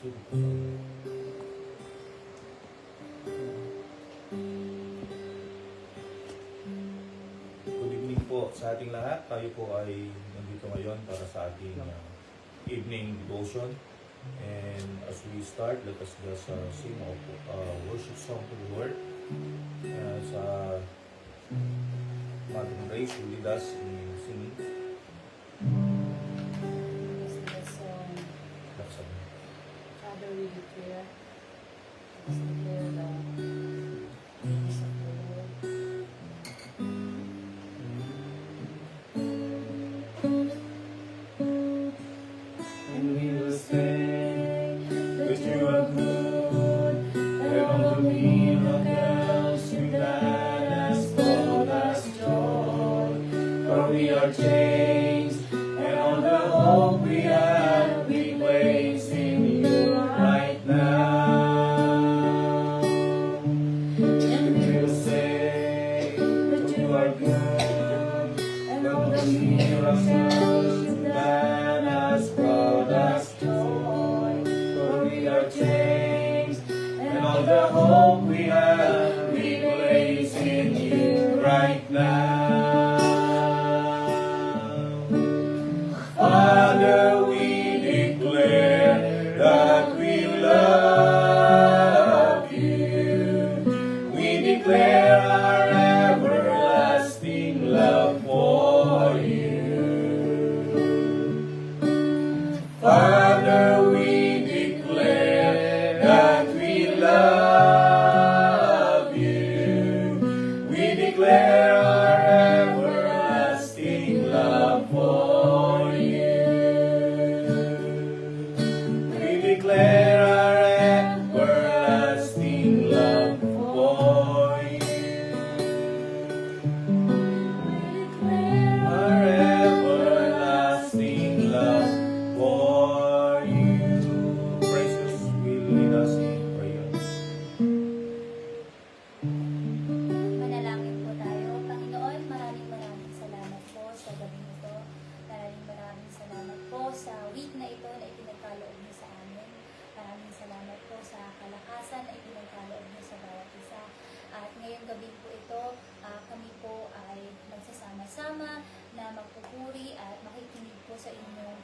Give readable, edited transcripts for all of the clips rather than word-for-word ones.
Good evening po sa ating lahat. Tayo po ay nandito ngayon para sa ating evening devotion. And as we start, let us just sing a worship song to the Lord. Sa Mother Grace will lead us in singing. This is the song, Father, we declare the goodness of the Lord. And we will say that you are good, and all the miracles you've done has brought us joy. For we are changed, and all the hope we have we place in you right now. And we will say that you are good, and all the miracles you've done has brought us joy. For we are changed, and all the hope we have we place in you right now. Father, we declare that we love you. We declare our everlasting love for you. Father, we declare that we love you. We declare our everlasting love for you. We declare our everlasting love for you. Our everlasting love for you. Praises will lead us in prayers. Manalangin po tayo. Panginoon, maraming salamat po sa gabi ito. Maraming salamat po sa week na ito na ipinagkaloob niyo sa amin. Maraming salamat po sa kalakasan na ipinagkaloob niyo sa bawat isa. At ngayong gabi po ito, kami po ay magsasama-sama na magpupuri at makikinig po sa inyong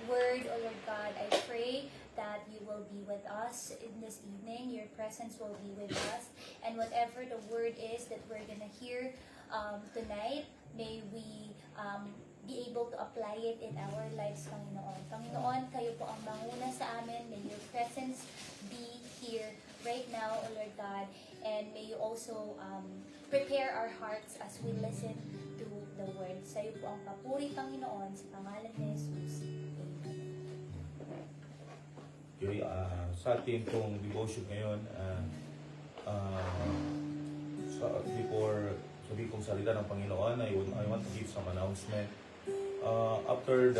word. O Lord God, I pray that you will be with us in this evening. Your presence will be with us. And whatever the word is that we're gonna hear tonight, may we be able to apply it in our lives, Panginoon. Panginoon, kayo po ang manguna sa amin. May your presence be here right now, O Lord God. And may you also prepare our hearts as we listen to the word. Sa iyo po ang papuri, Panginoon, sa pangalan ni Jesus. Okay, sa ating pong devotion ngayon, before sabi kong salita ng Panginoon, I want to give some announcement. After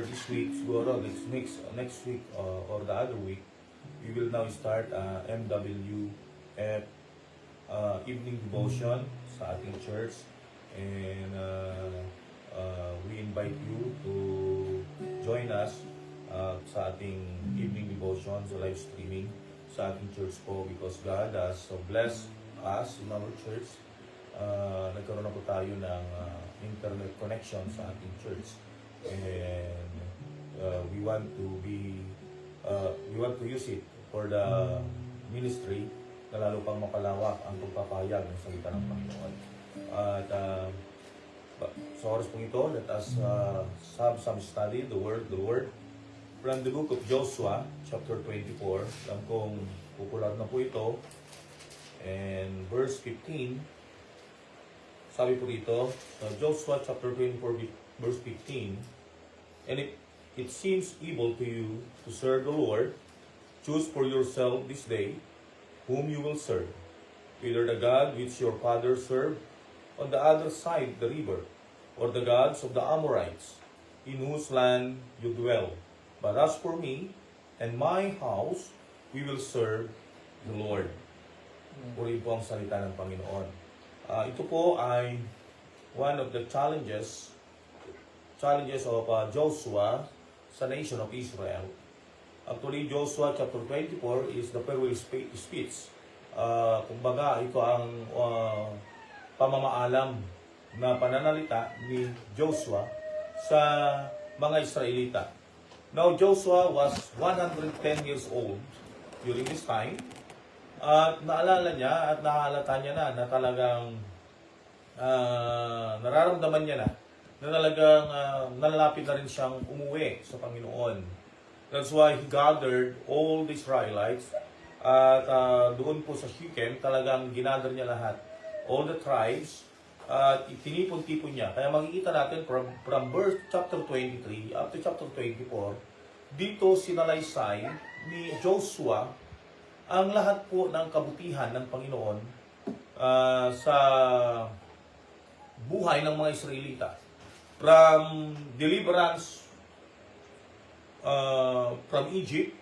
this week, siguro next week or the other week, we will now start MWF evening devotion sa ating church, and we invite you to join us sa ating evening devotion, sa live streaming sa ating church po, because God has so blessed us in our church. Nagkaroon na po tayo ng internet connection sa ating church, and we want to use it for the ministry na lalo pang mapalawak ang pagpapahayag ng salita ng Panginoon. At sa oras pong ito, let us have some study the word from the book of Joshua chapter 24. Alam kong popular na po ito, and verse 15. Sabi po dito, Joshua chapter 24 verse 15, and it seems evil to you to serve the Lord, choose for yourself this day whom you will serve, whether the God which your fathers served on the other side the river, or the gods of the Amorites, in whose land you dwell. But as for me and my house, we will serve the Lord. Purihin po ang salita ng Panginoon. Ito po ay one of the challenges of Joshua sa nation of Israel. Actually, Joshua chapter 24 is the farewell speech. Kumbaga, ito ang pamamaalam na pananalita ni Joshua sa mga Israelita. Now, Joshua was 110 years old during this time. At naalala niya at nahalata niya na talagang nararamdaman niya na talagang nalalapit na rin siyang umuwi sa Panginoon. That's why he gathered all the Israelites at doon po sa Shechem talagang ginather niya lahat. All the tribes at itinipon-tipon niya. Kaya makikita natin from verse chapter 23 up to chapter 24, dito sinalaysay ni Joshua ang lahat po ng kabutihan ng Panginoon sa buhay ng mga Israelita. From deliverance from Egypt,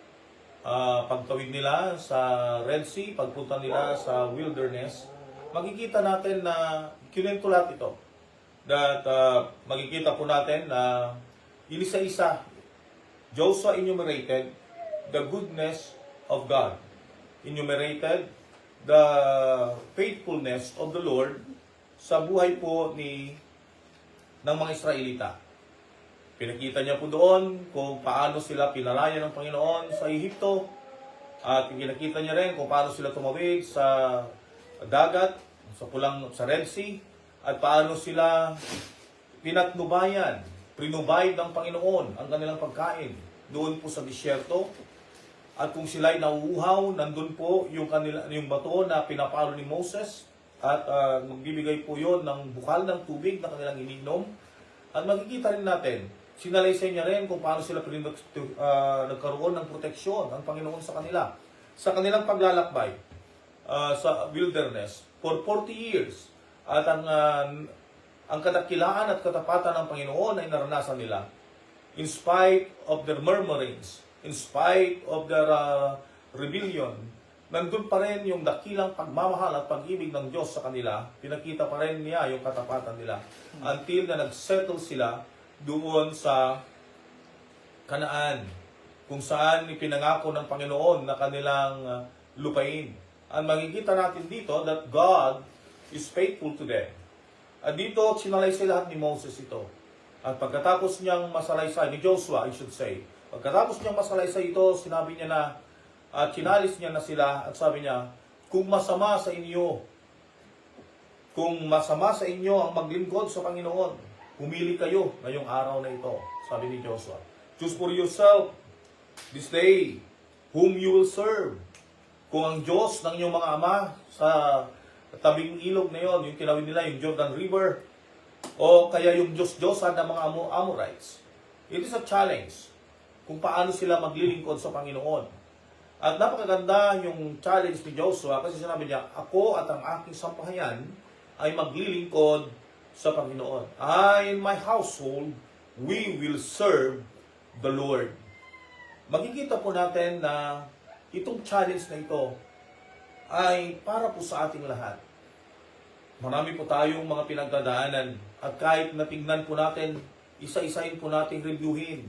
pagtawid nila sa Red Sea, pagpunta nila sa wilderness, makikita natin na kinento lahat ito. That makikita po natin na inisa-isa, Joshua enumerated the goodness of God. Enumerated the faithfulness of the Lord sa buhay po ng mga Israelita. Pinakita niya po doon kung paano sila pinalaya ng Panginoon sa Ehipto at pinakita niya rin kung paano sila tumawid sa dagat, sa Red Sea at paano sila pinatnubayan, prinubay ng Panginoon ang kanilang pagkain doon po sa disyerto. At kung sila'y nauuhaw, nandun po yung bato na pinapalo ni Moses at magbibigay po yon ng bukal ng tubig na kanilang ininom. At makikita rin natin, sinalaysay niya rin kung paano sila nagkaroon ng proteksyon ng Panginoon sa kanila. Sa kanilang paglalakbay sa wilderness for 40 years. At ang kadakilaan at katapatan ng Panginoon ay naranasan nila. In spite of their murmurings, in spite of their rebellion, nandun pa rin yung dakilang pagmamahal at pag-ibig ng Diyos sa kanila. Pinakita pa rin niya yung katapatan nila. Until na nagsettle sila doon sa Kanaan, kung saan ipinangako ng Panginoon na kanilang lupain. Ang makikita natin dito that God is faithful to them. At dito, sinalaysay lahat ni Moses ito. At pagkatapos niyang masalaysay, ni Joshua, I should say, pagkatapos niyang masalaysay ito, sinabi niya na, at sinalis niya na sila, at sabi niya, kung masama sa inyo ang maglingkod sa Panginoon, pumili kayo ngayong araw na ito, sabi ni Joshua. Choose for yourself this day whom you will serve. Kung ang Diyos ng inyong mga ama sa tabing ilog na yon, yung tinawid nila, yung Jordan River, o kaya yung Diyos-Diyosan ng mga Amorites. It is a challenge kung paano sila maglilingkod sa Panginoon. At napakaganda yung challenge ni Joshua kasi sinabi niya, ako at ang aking sampahayan ay maglilingkod sa Panginoon. I and my household, we will serve the Lord. Makikita po natin na itong challenge na ito ay para po sa ating lahat. Marami po tayong mga pinagdadaanan at kahit natingnan po natin, isa-isahin po nating reviewin,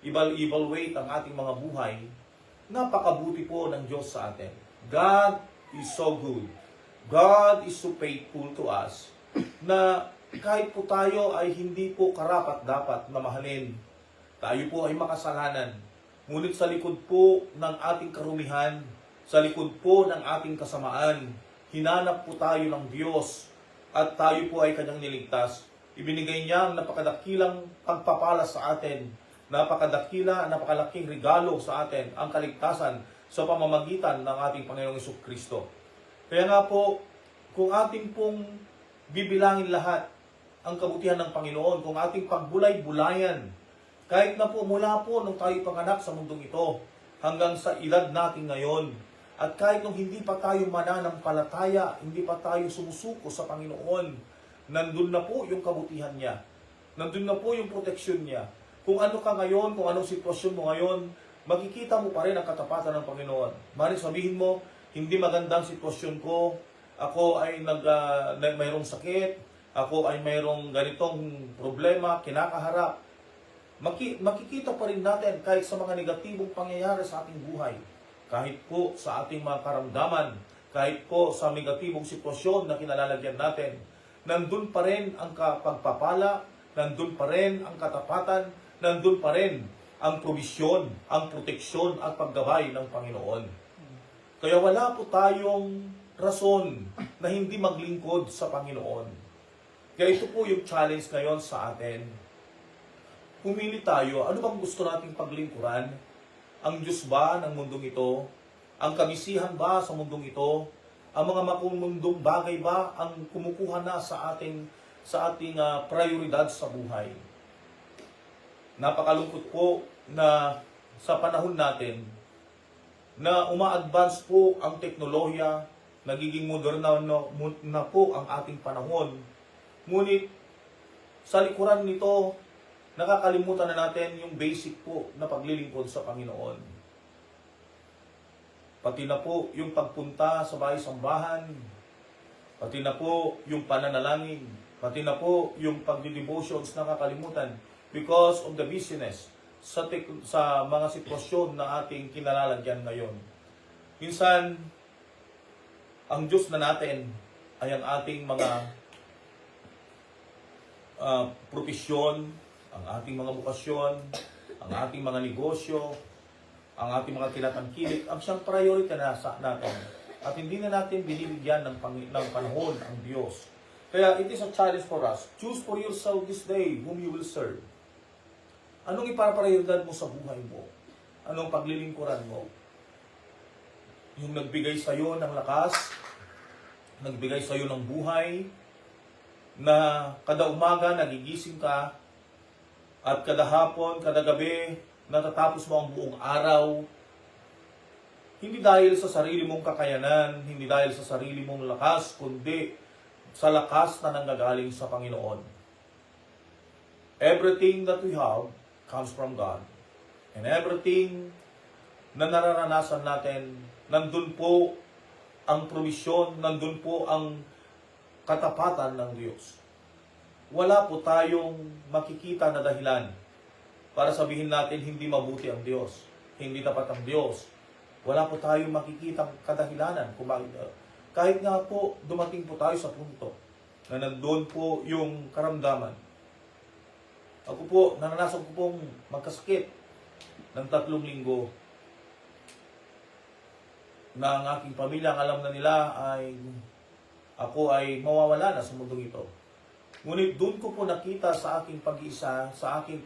evaluate ang ating mga buhay, napakabuti po ng Diyos sa atin. God is so good. God is so faithful to us na kahit po tayo ay hindi po karapat-dapat na mahalin. Tayo po ay makasalanan. Ngunit sa likod po ng ating karumihan, sa likod po ng ating kasamaan, hinanap po tayo ng Diyos at tayo po ay kanyang niligtas. Ibinigay niya ang napakadakilang pagpapala sa atin, napakalaking regalo sa atin, ang kaligtasan sa pamamagitan ng ating Panginoong Jesucristo. Kaya nga po, kung ating pong bibilangin lahat ang kabutihan ng Panginoon, kung ating pagbulay-bulayan, kahit na po mula po nung tayo panganak sa mundong ito, hanggang sa edad natin ngayon, at kahit nung hindi pa tayo mananampalataya, hindi pa tayo sumusuko sa Panginoon, nandun na po yung kabutihan niya. Nandun na po yung proteksyon niya. Kung ano ka ngayon, kung anong sitwasyon mo ngayon, makikita mo pa rin ang katapatan ng Panginoon. Maring sabihin mo, hindi magandang sitwasyon ko, ako ay mayroong sakit, ako ay mayroong ganitong problema, kinakaharap. makikita pa rin natin kahit sa mga negatibong pangyayari sa ating buhay, kahit po sa ating mga karamdaman, kahit po sa negatibong sitwasyon na kinalalagyan natin, nandun pa rin ang pagpapala, nandun pa rin ang katapatan, nandun pa rin ang probisyon, ang proteksyon at paggabay ng Panginoon. Kaya wala po tayong rason na hindi maglingkod sa Panginoon. Kaya ito po yung challenge ngayon sa atin. Pumili tayo, ano bang gusto nating paglingkuran? Ang Diyos ba ng mundong ito? Ang kamisihan ba sa mundong ito? Ang mga makumundong bagay ba ang kumukuha na sa ating prioridad sa buhay? Napakalungkot po na sa panahon natin na uma-advance po ang teknolohiya, nagiging moderna na po ang ating panahon. Ngunit sa likuran nito, nakakalimutan na natin yung basic po na paglilingkod sa Panginoon. Pati na po yung pagpunta sa bahay-sambahan, pati na po yung pananalangin, pati na po yung pagdi-devotions nakakalimutan because of the busyness sa mga sitwasyon na ating kinalalagyan ngayon. Minsan, ang Diyos na natin ay ang ating mga propesyon, ang ating mga bukasyon, ang ating mga negosyo, ang ating mga tinatangkilik, ang siyang priority na sa natin. At hindi na natin binibigyan ng panahon ang Diyos. Kaya it is a challenge for us. Choose for yourself this day whom you will serve. Anong ipaprioridad mo sa buhay mo? Anong paglilingkuran mo? Yung nagbigay sa iyo ng lakas, nagbigay sa iyo ng buhay, na kada umaga nagigising ka, at kada hapon, kada gabi, natatapos mo ang buong araw, hindi dahil sa sarili mong kakayanan, hindi dahil sa sarili mong lakas, kundi sa lakas na nanggagaling sa Panginoon. Everything that we have comes from God. And everything na nararanasan natin, nandun po ang provisyon, nandun po ang katapatan ng Diyos. Wala po tayong makikita na dahilan para sabihin natin hindi mabuti ang Diyos, hindi tapat ang Diyos. Wala po tayong makikita kadahilanan kung bakit. Kahit nga po dumating po tayo sa punto na nandun po yung karamdaman. Ako po, naranasan ko pong magkasakit ng 3 linggo na ang aking pamilya, ang alam na nila ay ako ay mawawala na sa mundong ito. Ngunit doon ko po nakita sa aking pag-iisa, sa aking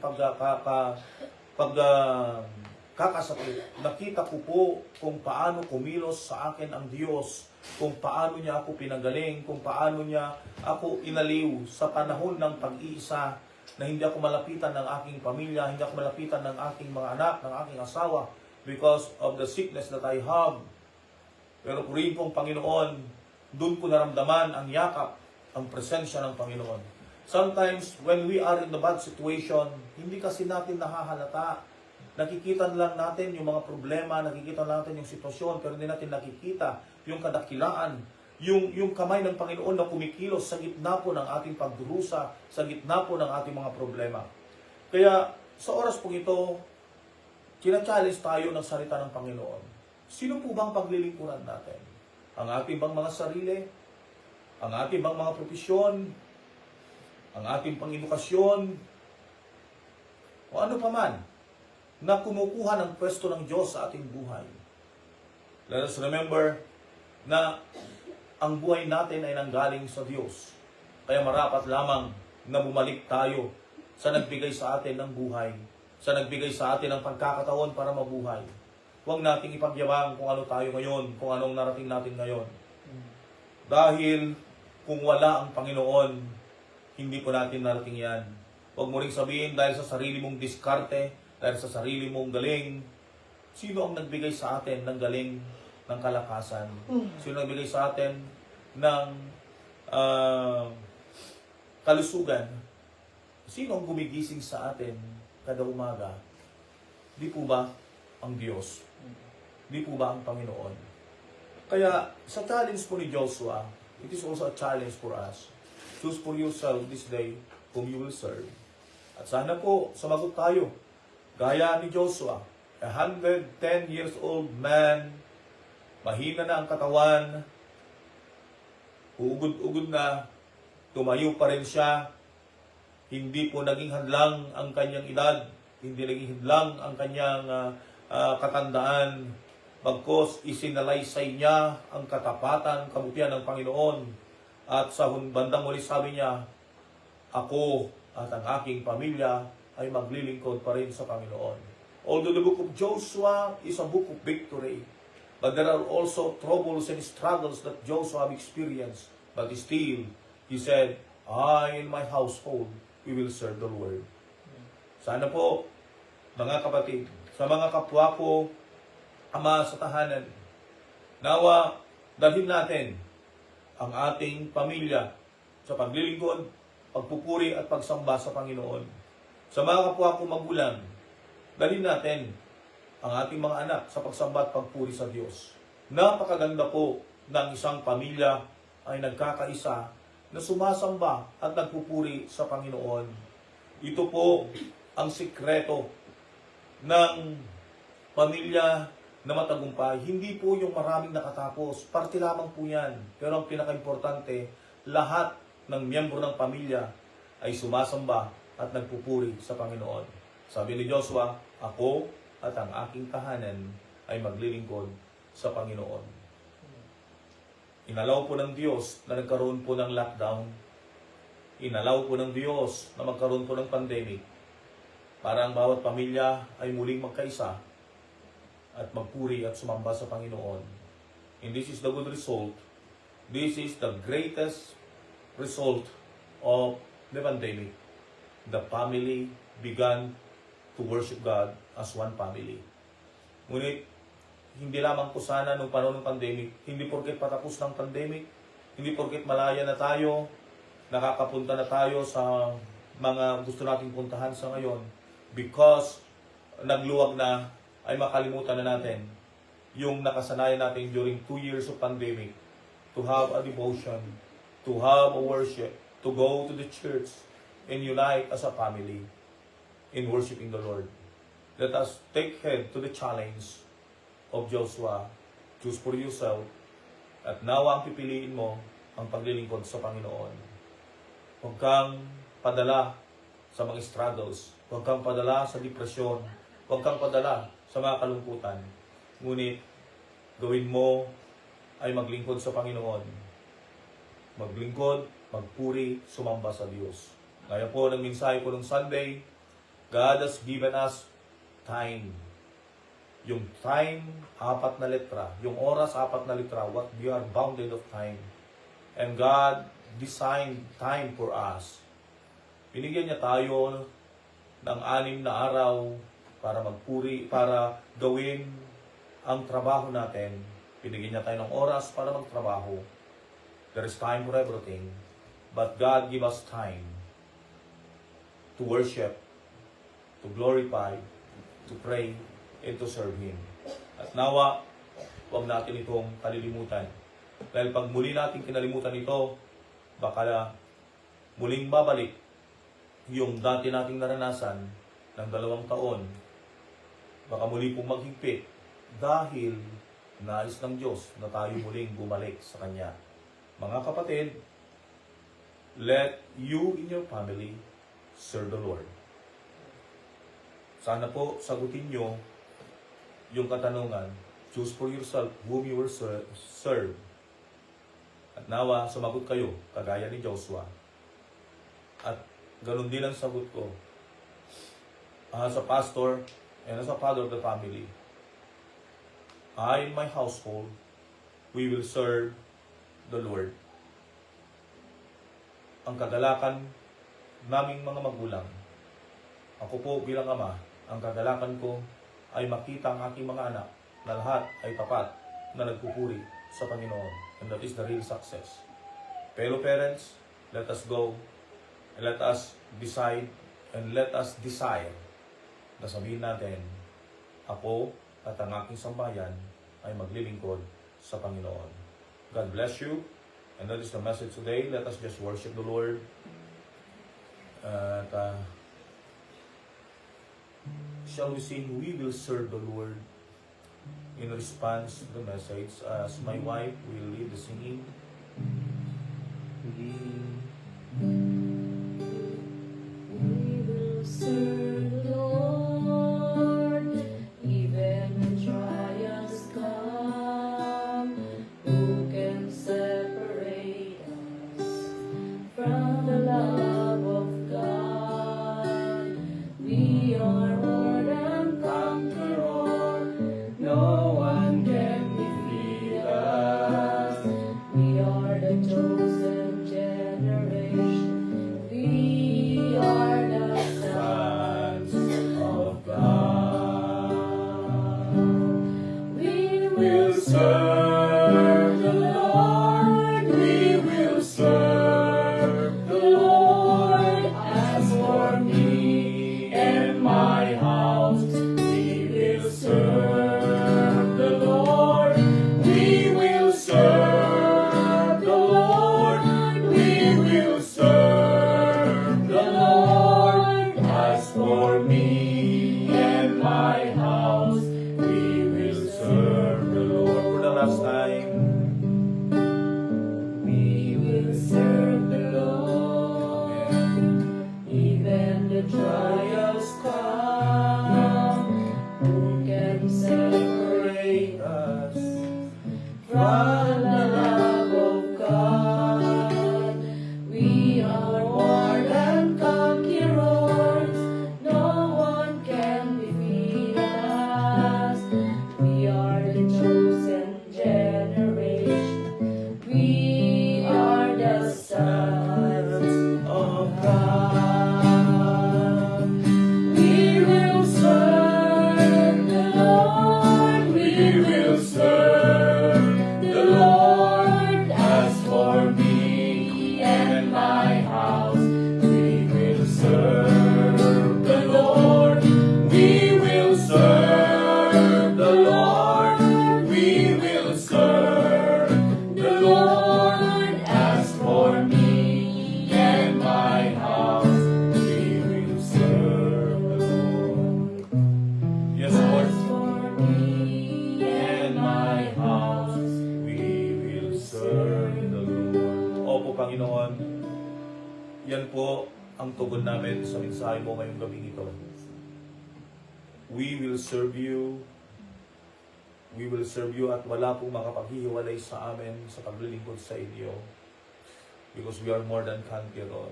kakasakit, nakita ko po kung paano kumilos sa akin ang Diyos, kung paano niya ako pinagaling, kung paano niya ako inaliw sa panahon ng pag-iisa, na hindi ako malapitan ng aking pamilya, hindi ako malapitan ng aking mga anak, ng aking asawa, because of the sickness that I have. Pero rin pong Panginoon, doon ko naramdaman ang yakap, ang presensya ng Panginoon. Sometimes, when we are in the bad situation, hindi kasi natin nahahalata. Nakikita lang natin yung mga problema, nakikita natin yung sitwasyon, pero hindi natin nakikita yung kadakilaan, yung kamay ng Panginoon na kumikilos sa gitna po ng ating pagdurusa, sa gitna po ng ating mga problema. Kaya, sa oras po ito, kina-challenge tayo ng salita ng Panginoon. Sino po bang paglilingkuran natin? Ang ating bang mga sarili? Ang ating bang mga propesyon? Ang ating pang edukasyon? O ano pa man na kumukuha ng pwesto ng Diyos sa ating buhay? Let us remember na ang buhay natin ay nanggaling sa Diyos. Kaya marapat lamang na bumalik tayo sa nagbigay sa atin ng buhay, sa nagbigay sa atin ng pagkakataon para mabuhay. Huwag nating ipagyabang kung ano tayo ngayon, kung anong narating natin ngayon. Dahil kung wala ang Panginoon, hindi po natin narating yan. Huwag mo ring sabihin dahil sa sarili mong diskarte, dahil sa sarili mong galing. Sino ang nagbigay sa atin ng galing, ng kalakasan? Sino ang nagbigay sa atin ng kalusugan? Sino ang gumigising sa atin kada umaga? Di po ba ang Diyos? Di po ba ang Panginoon? Kaya sa challenge po ni Joshua, it is also a challenge for us. Choose for yourself this day whom you will serve. At sana po, sumagot tayo. Gaya ni Joshua, 110 years old man, mahina na ang katawan, uugod-ugod na, tumayo pa rin siya, hindi po naging hadlang ang kanyang edad, hindi naging hadlang ang kanyang katandaan, bagkos isinalaysay niya ang katapatan, kabutihan ng Panginoon. At sa bandang huli sabi niya, ako at ang aking pamilya ay maglilingkod pa rin sa Panginoon. Although the book of Joshua is a book of victory, but there are also troubles and struggles that Joshua experienced. But still, he said, I and my household, we will serve the Lord. Sana po, mga kapatid, sa mga kapwa ko, ama sa tahanan, nawa, dalhin natin ang ating pamilya sa paglilingkod, pagpupuri at pagsamba sa Panginoon. Sa mga kapwa ko magulang, dalhin natin ang ating mga anak sa pagsamba at pagpuri sa Diyos. Napakaganda po ng isang pamilya ay nagkakaisa na sumasamba at nagpupuri sa Panginoon. Ito po ang sikreto ng pamilya na matagumpay. Hindi po yung maraming nakatapos. Parte lamang po yan. Pero ang pinaka-importante, lahat ng miyembro ng pamilya ay sumasamba at nagpupuri sa Panginoon. Sabi ni Joshua, ako at ang aking tahanan ay maglilingkod sa Panginoon. Inalaw po ng Diyos na nagkaroon po ng lockdown. Inalaw po ng Diyos na magkaroon po ng pandemic para ang bawat pamilya ay muling magkaisa at magpuri at sumamba sa Panginoon. And this is the good result. This is the greatest result of the pandemic. The family began to worship God as one family. Ngunit, hindi lamang po sana nung panahon ng pandemic, hindi porket patapos ng pandemic, hindi porket malaya na tayo, nakakapunta na tayo sa mga gusto nating puntahan sa ngayon, because nagluwag na, ay makalimutan na natin yung nakasanayan natin during 2 years of pandemic to have a devotion, to have a worship, to go to the church and unite as a family in worshiping the Lord. Let us take heed to the challenge of Joshua. Choose for yourself at nawa ang pipiliin mo ang paglilingkod sa Panginoon. Huwag kang padala sa mga struggles. Huwag kang padala sa depresyon. Huwag kang padala sa mga kalungkutan. Ngunit, gawin mo ay maglingkod sa Panginoon. Maglingkod, magpuri, sumamba sa Diyos. Kaya po, ng mensahe ko ng Sunday, God has given us time. Yung time, 4 na letra. Yung oras, 4 na letra. What we are bounded of time. And God designed time for us. Binigyan niya tayo ng 6 na araw para magpuri, para gawin ang trabaho natin. Binigyan niya tayo ng oras para magtrabaho. There is time for everything. But God give us time to worship, to glorify, to pray, and to serve Him. At nawa, huwag natin itong kalilimutan. Dahil pag muli natin kinalimutan ito, baka muling babalik yung dati nating naranasan ng 2 taon. Baka muli pong maghigpit dahil nais ng Diyos na tayo muling bumalik sa Kanya. Mga kapatid, let you in your family serve the Lord. Sana po sagutin nyo yung katanungan, choose for yourself whom you will serve. At nawa, sumagot kayo, kagaya ni Joshua. At ganun din ang sagot ko. As a pastor and as a father of the family, I and my household, we will serve the Lord. Ang kagalakan naming mga magulang, ako po bilang ama, ang kagalakan ko ay makita ang aking mga anak na lahat ay tapat na nagpupuri sa Panginoon. And that is the real success. Fellow parents, let us go and let us decide and let us desire na sabihin natin, ako at ang aking sambayan ay maglilingkod sa Panginoon. God bless you. And that is the message today. Let us just worship the Lord. At shall we sing, "We Will Serve the Lord," in response to the message, as my wife will lead the singing. We will serve the Lord, even when trials come. Who can separate us from the love of God? We are more than conquerors. No one can defeat us. We are the chosen generation. We are the sons of God. We will serve the Lord. We will serve the Lord. As for me and my house, we will serve the Lord. We will serve the Lord. We will serve the Lord. As for me and my house, we will serve the Lord. For the last time, We will serve the Lord, even the trials come. Who can separate us from the love of God? We are more than conquerors. No one can defeat us. We are the chosen generation. We are the sons of God. We will serve the Lord. We will serve the Lord. As for me and my house, we will serve the Lord. We will serve the Lord. We will serve the Lord. As for me and my house, we will serve the Lord. yes, Lord, As for me and my house, we will serve the Lord. Opo, Panginoon, yan po ang tugon namin sa mensahe mo ngayong gabing ito. We will serve you. We will serve you at wala pong makapaghihiwalay sa amin sa paglilingkod sa inyo. Because we are more than conqueror.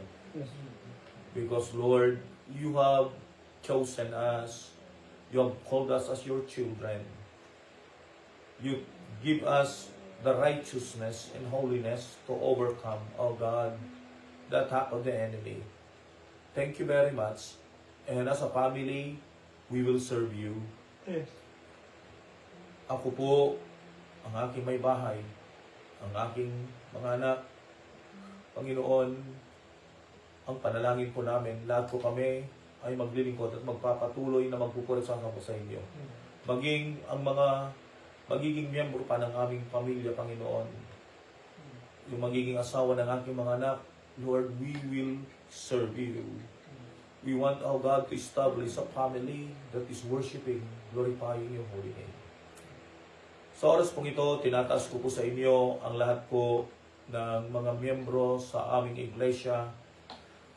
Because Lord, you have chosen us. You have called us as your children. You give us the righteousness and holiness to overcome, oh God, the attack of the enemy. Thank you very much. And as a family, we will serve you. Ako po, ang aking may bahay, ang aking mga anak, Panginoon, ang panalangin po namin, lahat po kami ay maglilingkod at magpapatuloy na magpupulit sa inyo. Maging ang mga magiging miyembro pa ng aming pamilya, Panginoon, yung magiging asawa ng aking mga anak, Lord, we will serve you. We want, oh God, to establish a family that is worshiping, glorifying your holy name. Sa oras pong ito, tinataas ko po sa inyo ang lahat po ng mga miyembro sa aming iglesia,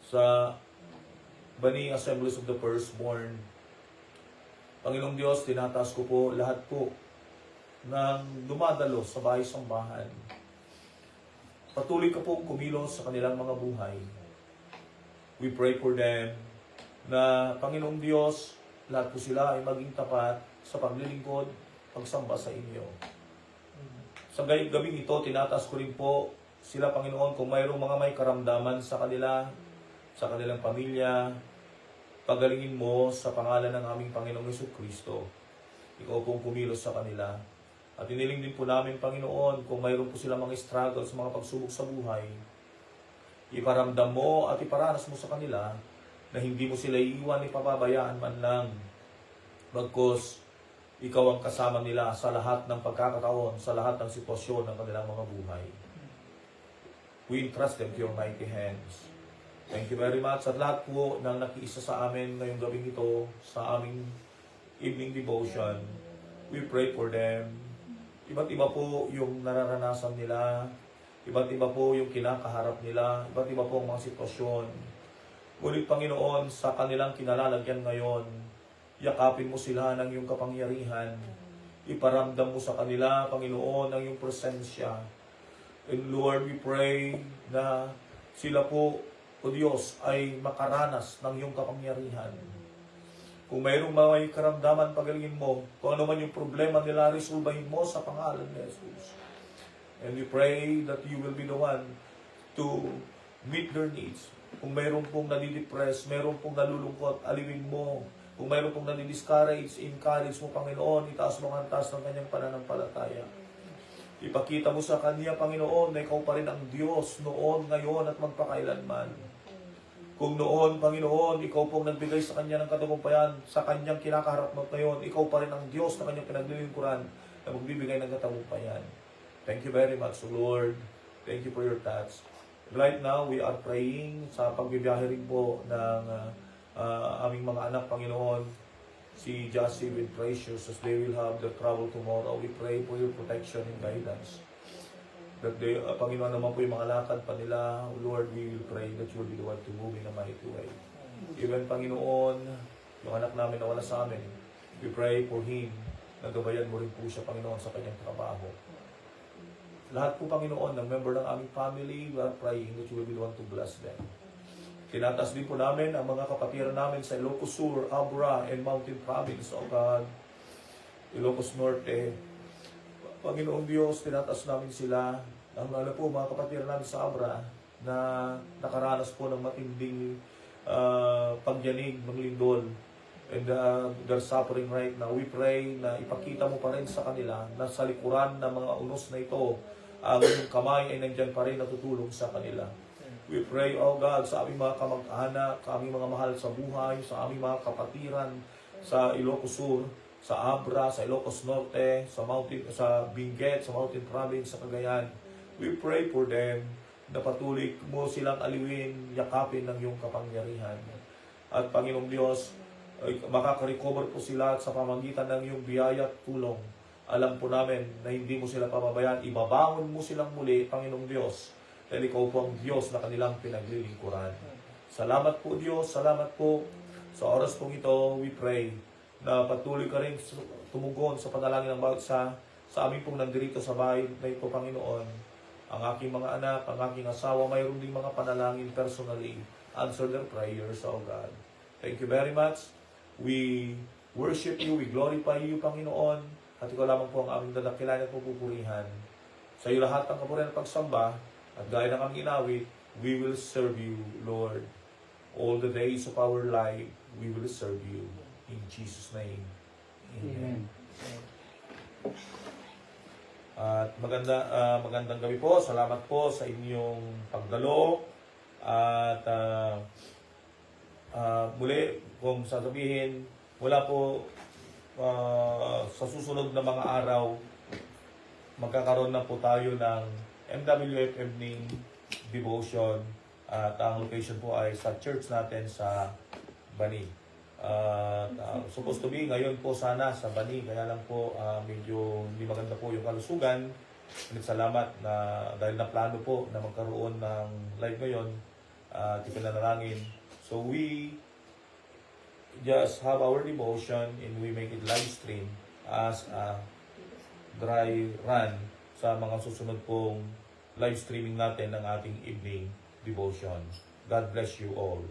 sa Bani Assemblies of the Firstborn. Panginoong Diyos, tinataas ko po lahat po ng dumadalo sa bahay-sambahan. Patuloy ka pong kumilos sa kanilang mga buhay. We pray for them na, Panginoong Diyos, lahat po sila ay maging tapat sa paglilingkod, pagsamba sa inyo. Sa gabing ito, tinataas ko rin po sila, Panginoon, kung mayroong mga may karamdaman sa kanila, sa kanilang pamilya, pagalingin mo sa pangalan ng aming Panginoong Jesucristo. Ikaw pong kumilos sa kanila. At iniling din po namin, Panginoon, kung mayroon po sila mga struggles, mga pagsubok sa buhay, iparamdam mo at iparanas mo sa kanila na hindi mo sila iiwan, ipababayaan man lang. Bagkus, ikaw ang kasama nila sa lahat ng pagkakataon, sa lahat ng sitwasyon ng kanilang mga buhay. We entrust them to your mighty hands. Thank you very much. At lahat po ng nakiisa sa amin ngayong gabing ito, sa aming evening devotion. We pray for them. Iba't iba po yung nararanasan nila. Iba't iba po yung kinakaharap nila. Iba't iba po ang mga sitwasyon. Ngunit Panginoon, sa kanilang kinalalagyan ngayon, yakapin mo sila ng iyong kapangyarihan. Iparamdam mo sa kanila, Panginoon, ang iyong presensya. And Lord, we pray na sila po, O Diyos, ay makaranas ng iyong kapangyarihan. Kung mayroong may karamdaman, pagalingin mo. Kung ano man yung problema nila, resolbahin mo sa pangalan ni Jesus. And we pray that you will be the one to meet their needs. Kung mayroong pong nadidepress, mayroong pong nalulungkot, aliwin mo. Kung mayroong pong nadidiscourage, encourage mo, Panginoon, itaas mo ang taas ng kanyang pananampalataya. Ipakita mo sa kanya, Panginoon, na ikaw pa rin ang Diyos noon, ngayon, at magpakailanman. Kung noon, Panginoon, ikaw pong nagbigay sa kanya ng katagumpayan, sa kanyang kinakaharap mo ngayon, ikaw pa rin ang Diyos na kanyang pinaglilingkuran na magbibigay ng katagumpayan. Thank you very much, Lord. Thank you for your touch. Right now, we are praying sa pagbibiyahe rin po ng aming mga anak, Panginoon, si Jassy with Precious, as they will have the travel tomorrow. We pray for your protection and guidance. That they, Panginoon naman po yung mga lakad pa nila, Lord, we will pray that you will be the one to move in a mighty way. Even, Panginoon, yung anak namin na wala sa amin, we pray for him, nagabayan mo rin po siya, Panginoon, sa kanyang trabaho. Lahat po, Panginoon, ng member ng aming family, we are praying that you will be the one to bless them. Tinatas din po namin ang mga kapatiran namin sa Ilocos Sur, Abra, and Mountain Province, O God, Ilocos Norte. Panginoong Diyos, tinatas namin sila, lalo po mga kapatiran namin sa Abra, na nakaranas po ng matinding pagyanig ng lindol. And they're suffering right now. We pray na ipakita mo pa rin sa kanila na sa likuran ng mga unos na ito, ang iyong kamay ay nandyan pa rin natutulong sa kanila. We pray, O God, sa aming mga kamag-anak, sa aming mga mahal sa buhay, sa aming mga kapatiran, sa Ilocos Sur, sa Abra, sa Ilocos Norte, sa Benguet, sa Mountain Province, sa Cagayan. We pray for them na patuloy mo silang aliwin, yakapin ng iyong kapangyarihan. At Panginoong Diyos, makaka-recover po sila sa pamamagitan ng iyong biyaya at tulong. Alam po namin na hindi mo sila pababayaan, ibabangon mo silang muli, Panginoong Diyos, dahil ikaw po ang Diyos na kanilang pinaglilingkuran. Salamat po Diyos, salamat po sa oras pong ito. We pray na patuloy ka rin tumugon sa panalangin ng bawat isa sa amin pong nandirito sa bahay na ito, Panginoon. Ang aking mga anak, ang aking asawa, mayroon ding mga panalangin personally. Answer their prayers, O God. Thank you very much. We worship you, we glorify you, Panginoon. At ikaw lamang po ang aming dadakilan at pupupurihan. Sa iyo lahat ng kapurihan at pagsamba, at gaya ng aming inawit, we will serve you, Lord. All the days of our life, we will serve you. In Jesus' name. Amen. At magandang gabi po. Salamat po sa inyong pagdalo. At muli, kung sasabihin, wala po sa susunod na mga araw, magkakaroon na po tayo ng MWF Evening Devotion. At ang location po ay sa church natin sa Bani. Supposed to be ngayon po sana sa Bani, kaya lang po medyo hindi maganda po yung kalusugan. Salamat na dahil na plano po na magkaroon ng live ngayon at ipanalangin. So we just have our devotion and we make it live stream as a dry run sa mga susunod pong live streaming natin ng ating evening devotion. God bless you all.